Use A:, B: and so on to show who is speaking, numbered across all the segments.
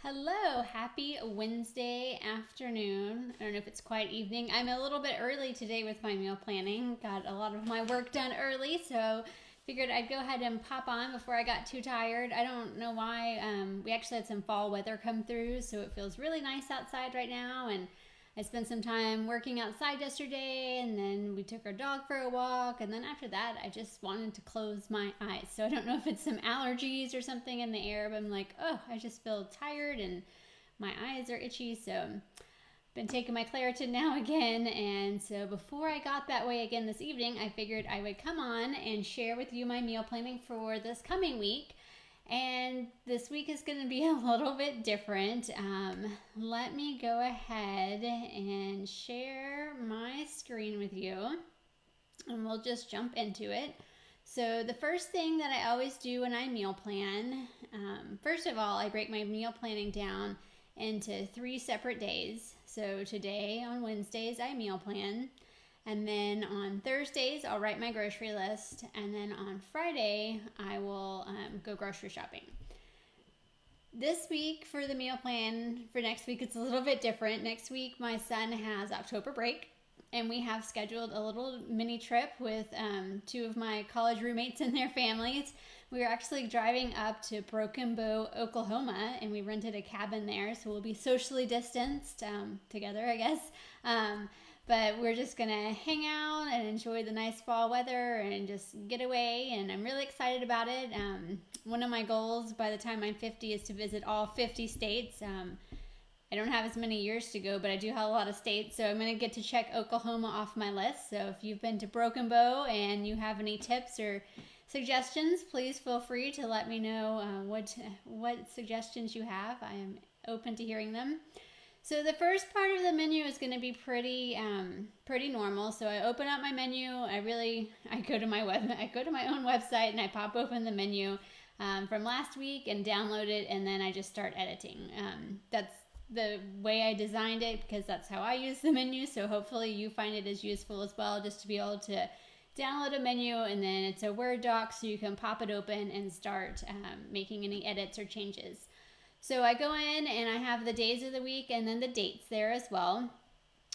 A: Hello, happy Wednesday afternoon. I don't know if it's quite evening. I'm a little bit early today with my meal planning. Got a lot of my work done early, so figured I'd go ahead and pop on before I got too tired. I don't know why. We actually had some fall weather come through, so it feels really nice outside right now, and I spent some time working outside yesterday, and then we took our dog for a walk, and then after that I just wanted to close my eyes. So I don't know if it's some allergies or something in the air, but I'm like, oh, I just feel tired and my eyes are itchy. So I've been taking my Claritin now again, and so before I got that way again this evening, I figured I would come on and share with you my meal planning for this coming week. And this week is going to be a little bit different. Let me go ahead and share my screen with you, and we'll just jump into it. So the first thing that I always do when I meal plan, first of all, I break my meal planning down into 3 separate days. So today on Wednesdays, I meal plan. And then on Thursdays, I'll write my grocery list. And then on Friday, I will go grocery shopping. This week for the meal plan for next week, it's a little bit different. Next week, my son has October break. And we have scheduled a little mini trip with 2 of my college roommates and their families. We are actually driving up to Broken Bow, Oklahoma, and we rented a cabin there. So we'll be socially distanced together, I guess. But we're just going to hang out and enjoy the nice fall weather and just get away. And I'm really excited about it. One of my goals by the time I'm 50 is to visit all 50 states. I don't have as many years to go, but I do have a lot of states. So I'm going to get to check Oklahoma off my list. So if you've been to Broken Bow and you have any tips or suggestions, please feel free to let me know what suggestions you have. I am open to hearing them. So the first part of the menu is going to be pretty normal. So I open up my menu. I go to my own website and I pop open the menu from last week and download it, and then I just start editing. That's the way I designed it because that's how I use the menu. So hopefully you find it as useful as well, just to be able to download a menu, and then it's a Word doc so you can pop it open and start making any edits or changes. So I go in and I have the days of the week and then the dates there as well.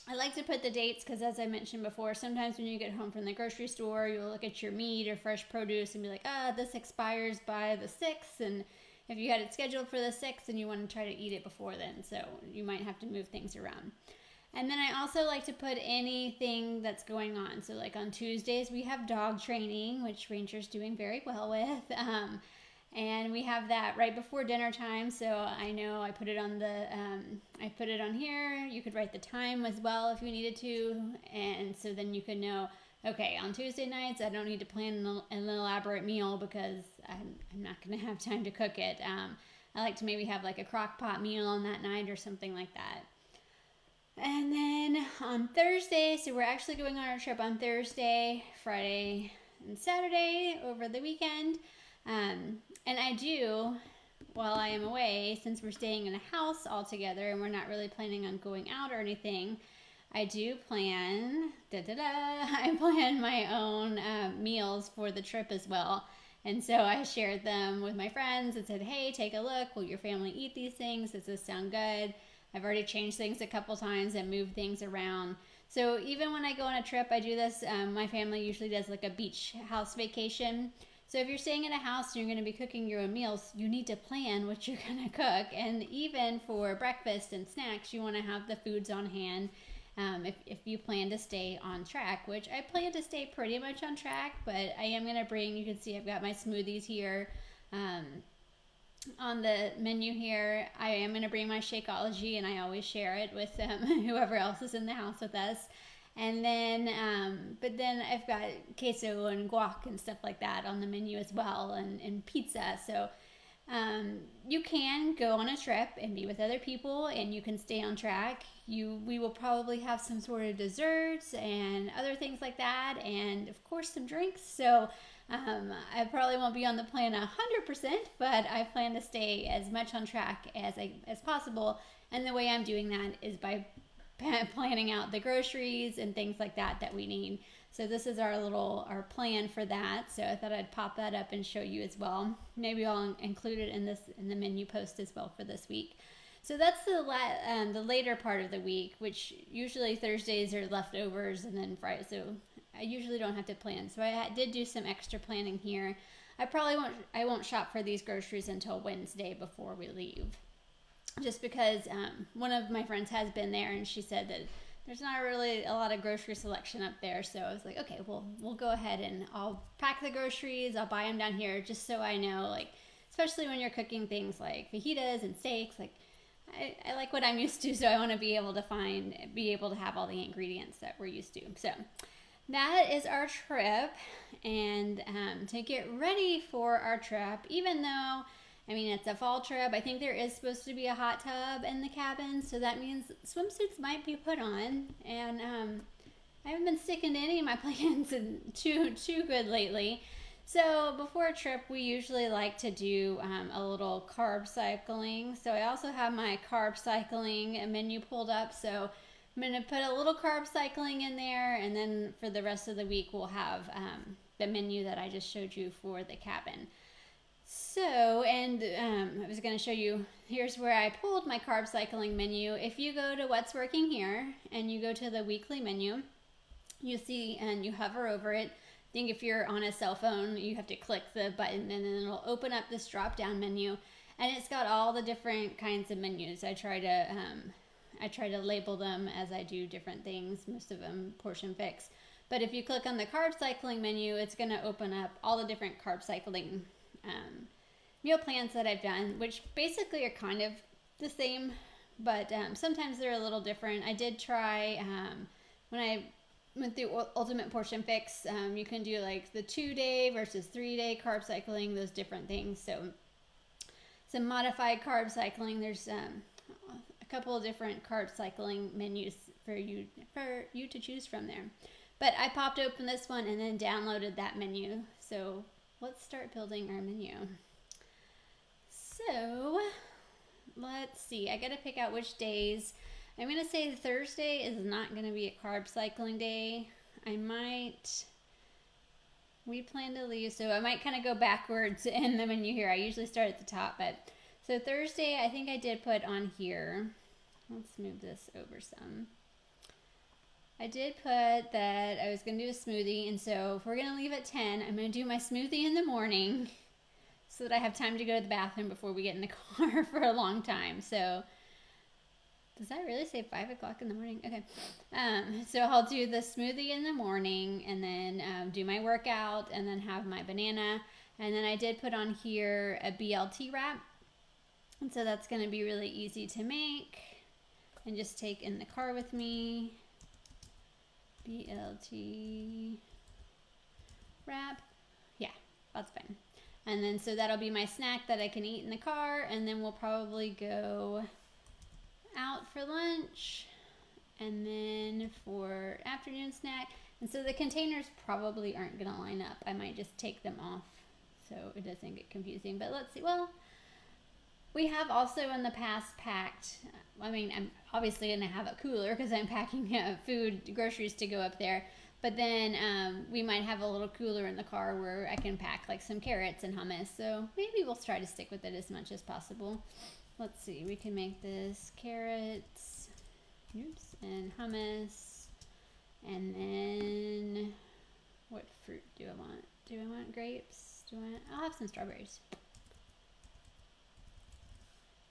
A: I like to put the dates because, as I mentioned before, sometimes when you get home from the grocery store, you'll look at your meat or fresh produce and be like, this expires by the 6th. And if you had it scheduled for the 6th and you want to try to eat it before then, so you might have to move things around. And then I also like to put anything that's going on. So like on Tuesdays, we have dog training, which Ranger's doing very well with. And we have that right before dinner time, so I know I put it on I put it on here. You could write the time as well if you needed to, and so then you could know, okay, on Tuesday nights I don't need to plan an elaborate meal because I'm not going to have time to cook it. I like to maybe have like a crock pot meal on that night or something like that. And then on Thursday, so we're actually going on our trip on Thursday, Friday, and Saturday over the weekend. And I do, while I am away, since we're staying in a house all together and we're not really planning on going out or anything, I do plan, I plan my own meals for the trip as well. And so I shared them with my friends and said, hey, take a look. Will your family eat these things? Does this sound good? I've already changed things a couple times and moved things around. So even when I go on a trip, I do this. My family usually does like a beach house vacation. So if you're staying in a house and you're going to be cooking your own meals, you need to plan what you're going to cook. And even for breakfast and snacks, you want to have the foods on hand if you plan to stay on track, which I plan to stay pretty much on track. But I am going to bring, you can see I've got my smoothies here on the menu here. I am going to bring my Shakeology, and I always share it with whoever else is in the house with us. And then, but then I've got queso and guac and stuff like that on the menu as well, and pizza. So you can go on a trip and be with other people, and you can stay on track. We will probably have some sort of desserts and other things like that, and of course some drinks. So I probably won't be on the plan 100%, but I plan to stay as much on track as possible. And the way I'm doing that is by planning out the groceries and things like that we need. So this is our plan for that. So I thought I'd pop that up and show you as well. Maybe I'll include it in the menu post as well for this week. So that's the later part of the week, which usually Thursdays are leftovers, and then Friday. So I usually don't have to plan. So I did do some extra planning here. I won't shop for these groceries until Wednesday before we leave, just because one of my friends has been there and she said that there's not really a lot of grocery selection up there. So I was like, okay, well, we'll go ahead and I'll pack the groceries. I'll buy them down here just so I know, like, especially when you're cooking things like fajitas and steaks, like I like what I'm used to. So I want to be able to have all the ingredients that we're used to. So that is our trip. And to get ready for our trip, even though it's a fall trip, I think there is supposed to be a hot tub in the cabin, so that means swimsuits might be put on. And I haven't been sticking to any of my plans too good lately. So before a trip, we usually like to do a little carb cycling. So I also have my carb cycling menu pulled up. So I'm going to put a little carb cycling in there, and then for the rest of the week, we'll have the menu that I just showed you for the cabin. So, and I was going to show you, here's where I pulled my carb cycling menu. If you go to What's Working Here and you go to the weekly menu, you see, and you hover over it. I think if you're on a cell phone, you have to click the button and then it'll open up this drop down menu, and it's got all the different kinds of menus. I try to label them as I do different things, most of them portion fix. But if you click on the carb cycling menu, it's going to open up all the different carb cycling meal plans that I've done, which basically are kind of the same, but sometimes they're a little different. I did try, when I went through Ultimate Portion Fix, you can do like the 2-day versus 3-day carb cycling, those different things. So some modified carb cycling, there's a couple of different carb cycling menus for you to choose from there. But I popped open this one and then downloaded that menu. So let's start building our menu. So let's see. I got to pick out which days. I'm going to say Thursday is not going to be a carb cycling day. We plan to leave, so I might kind of go backwards in the menu here. I usually start at the top, but so Thursday I think I did put on here. Let's move this over some. I did put that I was going to do a smoothie, and so if we're going to leave at 10, I'm going to do my smoothie in the morning so that I have time to go to the bathroom before we get in the car for a long time. So, does that really say 5 o'clock in the morning? Okay. So I'll do the smoothie in the morning, and then do my workout, and then have my banana. And then I did put on here a BLT wrap. And so that's going to be really easy to make and just take in the car with me. BLT wrap. Yeah, that's fine. And then so that'll be my snack that I can eat in the car, and then we'll probably go out for lunch and then for afternoon snack. And so the containers probably aren't going to line up. I might just take them off so it doesn't get confusing. But let's see. Well, we have also in the past packed, I'm obviously going to have a cooler because I'm packing groceries to go up there. But then we might have a little cooler in the car where I can pack like some carrots and hummus. So maybe we'll try to stick with it as much as possible. Let's see, we can make this carrots, and hummus. And then what fruit do I want? Do I want grapes? I'll have some strawberries.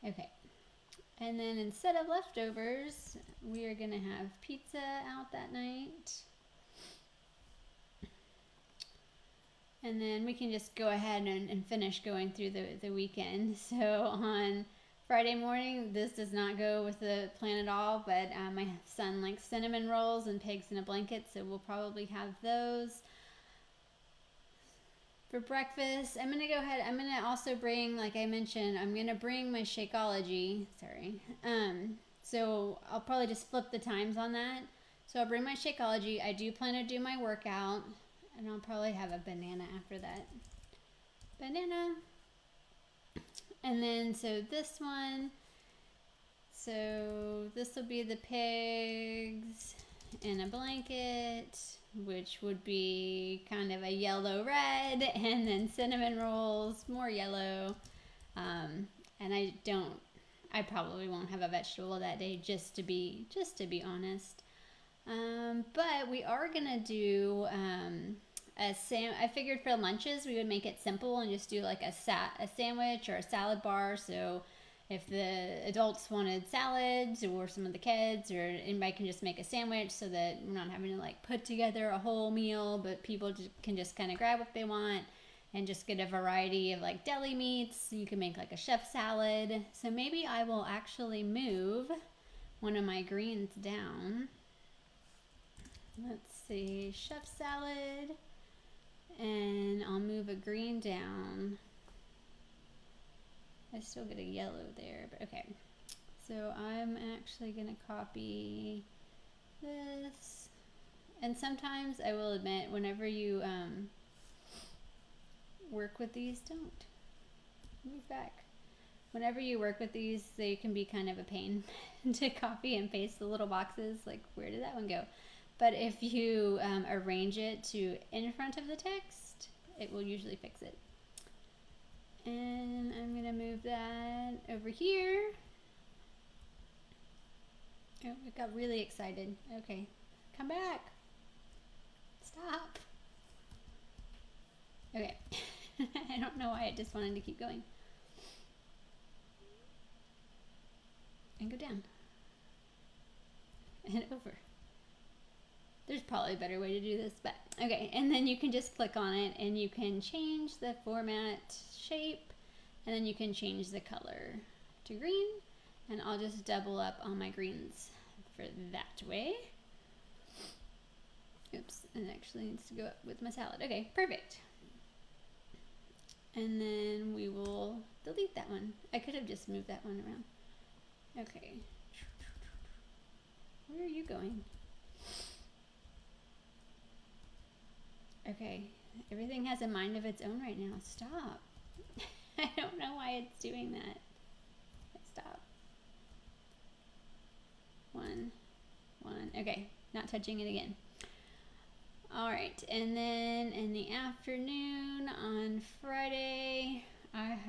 A: Okay. And then instead of leftovers, we are going to have pizza out that night. And then we can just go ahead and finish going through the weekend. So on Friday morning, this does not go with the plan at all, but my son likes cinnamon rolls and pigs in a blanket, so we'll probably have those. For breakfast, I'm going to go ahead, I'm going to also bring, like I mentioned, I'm going to bring my Shakeology, so I'll probably just flip the times on that. So I'll bring my Shakeology, I do plan to do my workout, and I'll probably have a banana after that. Banana. And then, so this one, so this will be the pigs, and a blanket, which would be kind of a yellow red, and then cinnamon rolls, more yellow. And I probably won't have a vegetable that day, just to be honest. But we are gonna do I figured for lunches we would make it simple and just do like a sandwich or a salad bar. So if the adults wanted salads, or some of the kids, or anybody can just make a sandwich, so that we're not having to like put together a whole meal, but people can just kind of grab what they want and just get a variety of like deli meats. You can make like a chef salad. So maybe I will actually move one of my greens down. Let's see, chef salad, and I'll move a green down. I still get a yellow there, but okay. So I'm actually gonna copy this. And sometimes, I will admit, whenever you work with these, don't move back. Whenever you work with these, they can be kind of a pain to copy and paste the little boxes. Like, where did that one go? But if you arrange it to in front of the text, it will usually fix it. And I'm gonna move that over here. Oh, I got really excited. Okay, come back. Stop. Okay. I don't know why I just wanted to keep going. And go down. And over. There's probably a better way to do this, but okay. And then you can just click on it and you can change the format shape, and then you can change the color to green, and I'll just double up on my greens for that way. Oops, it actually needs to go up with my salad. Okay, perfect. And then we will delete that one. I could have just moved that one around. Okay. Where are you going? Okay, everything has a mind of its own right now. Stop. I don't know why it's doing that. Stop. One. Okay, not touching it again. All right, and then in the afternoon on Friday, I've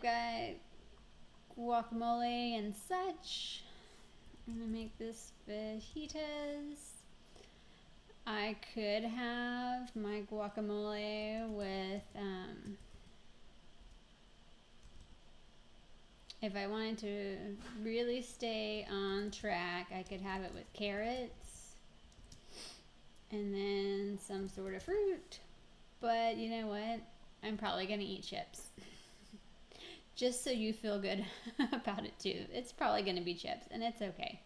A: got guacamole and such. I'm gonna make this fajitas. I could have my guacamole with, if I wanted to really stay on track, I could have it with carrots and then some sort of fruit. But you know what? I'm probably gonna eat chips. Just so you feel good about it too. It's probably gonna be chips, and it's okay.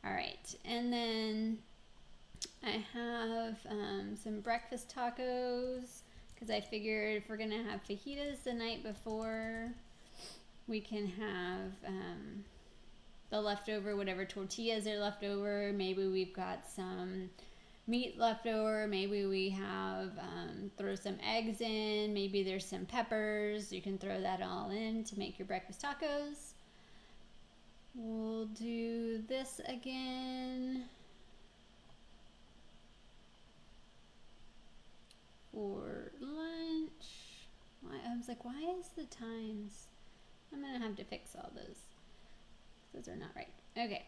A: All right, and then I have some breakfast tacos, because I figured if we're gonna have fajitas the night before, we can have the leftover, whatever tortillas are left over. Maybe we've got some meat left over. Maybe we have throw some eggs in. Maybe there's some peppers. You can throw that all in to make your breakfast tacos. We'll do this again for lunch. I was like, why is the times? I'm gonna have to fix all those. Those are not right. Okay.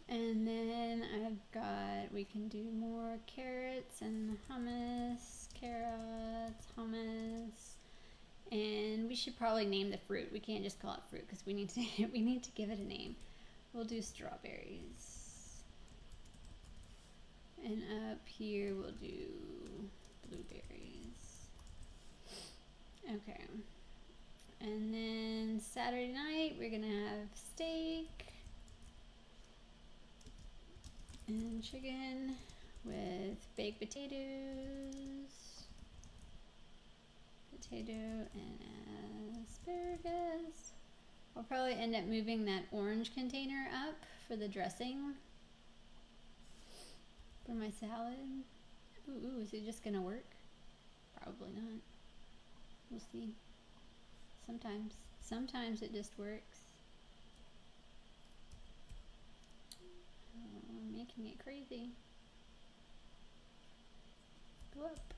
A: And then we can do more carrots and hummus, and we should probably name the fruit. We can't just call it fruit because we need to give it a name. We'll do strawberries. And up here we'll do blueberries. Okay. And then Saturday night we're gonna have steak and chicken with baked potatoes, potato and asparagus. I'll probably end up moving that orange container up for the dressing for my salad. Ooh, is it just gonna work? Probably not. We'll see. Sometimes it just works. making it crazy. Go up.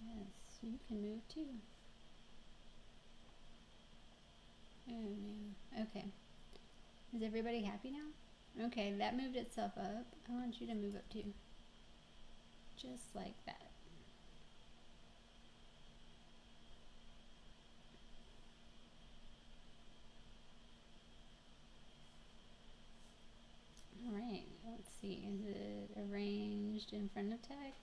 A: Yes, you can move too. Oh no. Okay. Is everybody happy now? Okay, that moved itself up. I want you to move up too. Just like that. Alright, let's see. Is it arranged in front of text?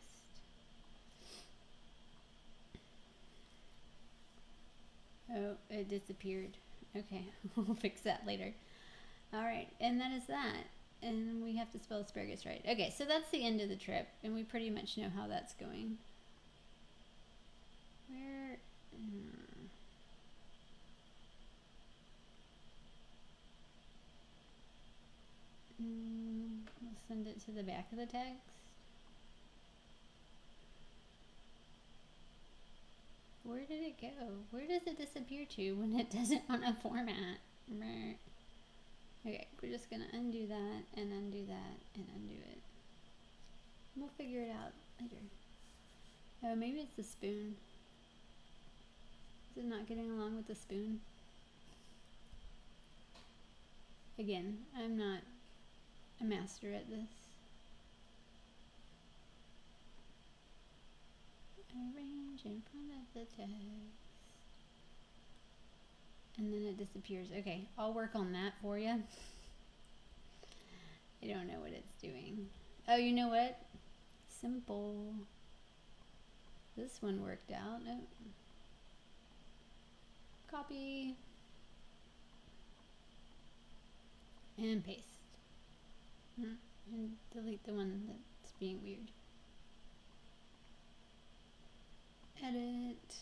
A: Oh, it disappeared. Okay, we'll fix that later. Alright, and that is that. And we have to spell asparagus right. Okay, so that's the end of the trip, and we pretty much know how that's going. Where... we'll send it to the back of the text. Where did it go? Where does it disappear to when it doesn't want a format? Okay, we're just gonna undo that and undo that and undo it. We'll figure it out later. Oh, maybe it's the spoon. Is it not getting along with the spoon? Again, I'm not a master at this. Arrange in front of the text. And then it disappears. Okay, I'll work on that for you. I don't know what it's doing. Oh, you know what? Simple. This one worked out. Oh. Copy. And paste. And delete the one that's being weird. Edit.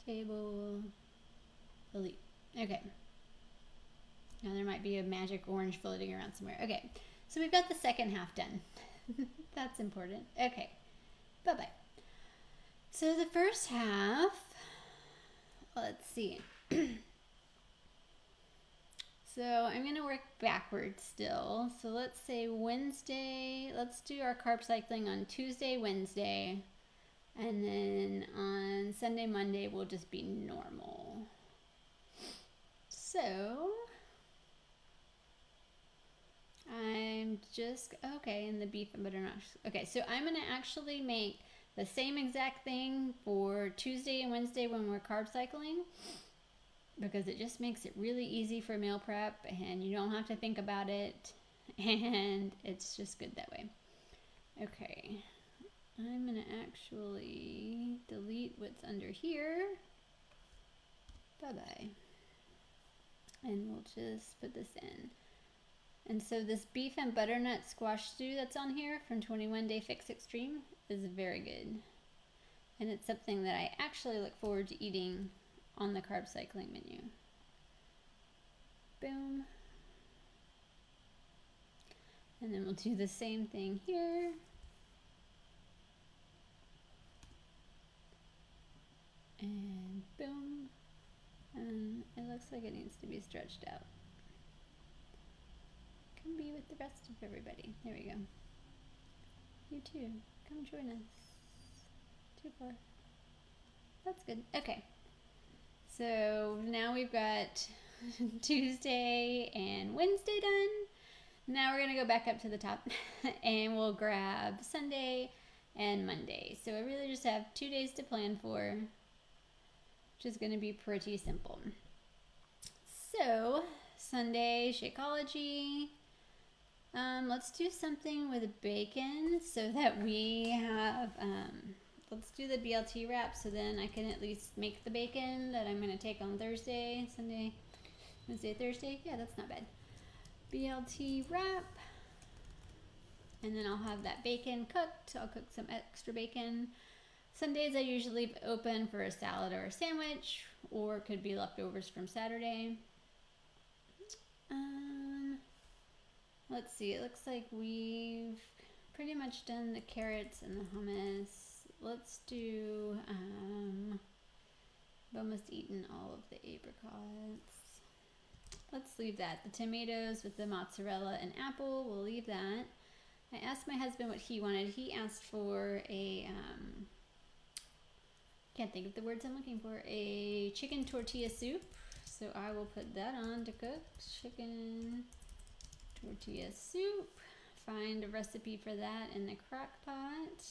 A: Table. Delete. Okay. Now there might be a magic orange floating around somewhere. Okay. So we've got the second half done. That's important. Okay. Bye-bye. So the first half, let's see. So I'm going to work backwards still. So let's say Wednesday, let's do our carb cycling on Tuesday, Wednesday, and then on Sunday, Monday will just be normal. So I'm just, okay, and the beef and butter mash. Okay, so I'm going to actually make the same exact thing for Tuesday and Wednesday when we're carb cycling, because it just makes it really easy for meal prep and you don't have to think about it, and it's just good that way. Okay, I'm gonna actually delete what's under here. Bye-bye. And we'll just put this in. And so this beef and butternut squash stew that's on here from 21 Day Fix Extreme is very good. And it's something that I actually look forward to eating on the carb cycling menu. Boom. And then we'll do the same thing here. And boom. And it looks like it needs to be stretched out. Come be with the rest of everybody. There we go. You too. Come join us. Too far. That's good. Okay. So now we've got Tuesday and Wednesday done. Now we're going to go back up to the top and we'll grab Sunday and Monday. So I really just have 2 days to plan for, which is going to be pretty simple. So Sunday, Shakeology. Let's do something with bacon so that we have, let's do the BLT wrap so then I can at least make the bacon that I'm going to take on Thursday, Sunday, Wednesday, Thursday. Yeah, that's not bad. BLT wrap. And then I'll have that bacon cooked. I'll cook some extra bacon. Sundays I usually leave open for a salad or a sandwich, or it could be leftovers from Saturday. Let's see, it looks like we've pretty much done the carrots and the hummus. Let's do, I've almost eaten all of the apricots. let's leave that. The tomatoes with the mozzarella and apple, we'll leave that. I asked my husband what he wanted. He asked for a, can't think of the words I'm looking for, a chicken tortilla soup. So I will put that on to cook. Chicken tortilla soup. Find a recipe for that in the crock pot.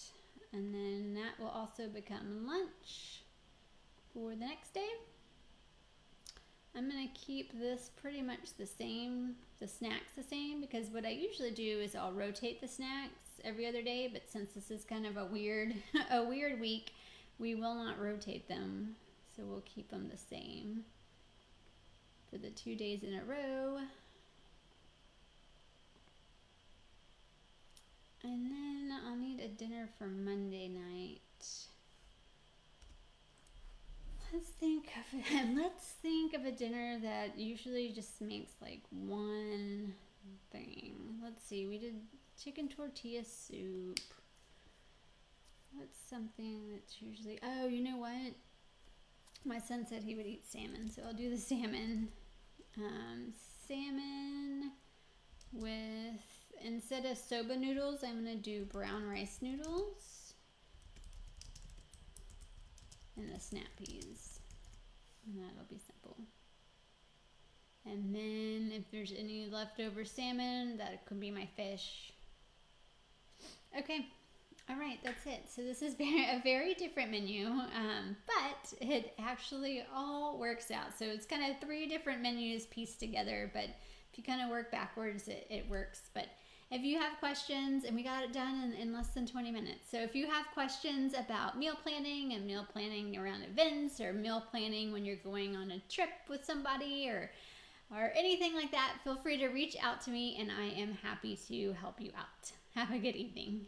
A: And then that will also become lunch for the next day. I'm gonna keep this pretty much the same, the snacks the same, because what I usually do is I'll rotate the snacks every other day, but since this is kind of a weird, a weird week, we will not rotate them. So we'll keep them the same for the 2 days in a row. And then I'll need a dinner for Monday night. Let's think of a dinner that usually just makes like one thing. Let's see, we did chicken tortilla soup. What's something that's usually, oh, you know what? My son said he would eat salmon, so I'll do the salmon. Salmon with, instead of soba noodles, I'm gonna do brown rice noodles and the snap peas, and that'll be simple. And then if there's any leftover salmon, that could be my fish. Okay, all right, that's it. So this is a very different menu, but it actually all works out. So it's kind of 3 different menus pieced together, but if you kind of work backwards, it works. But if you have questions, and we got it done in less than 20 minutes. So if you have questions about meal planning and meal planning around events, or meal planning when you're going on a trip with somebody, or anything like that, feel free to reach out to me, and I am happy to help you out. Have a good evening.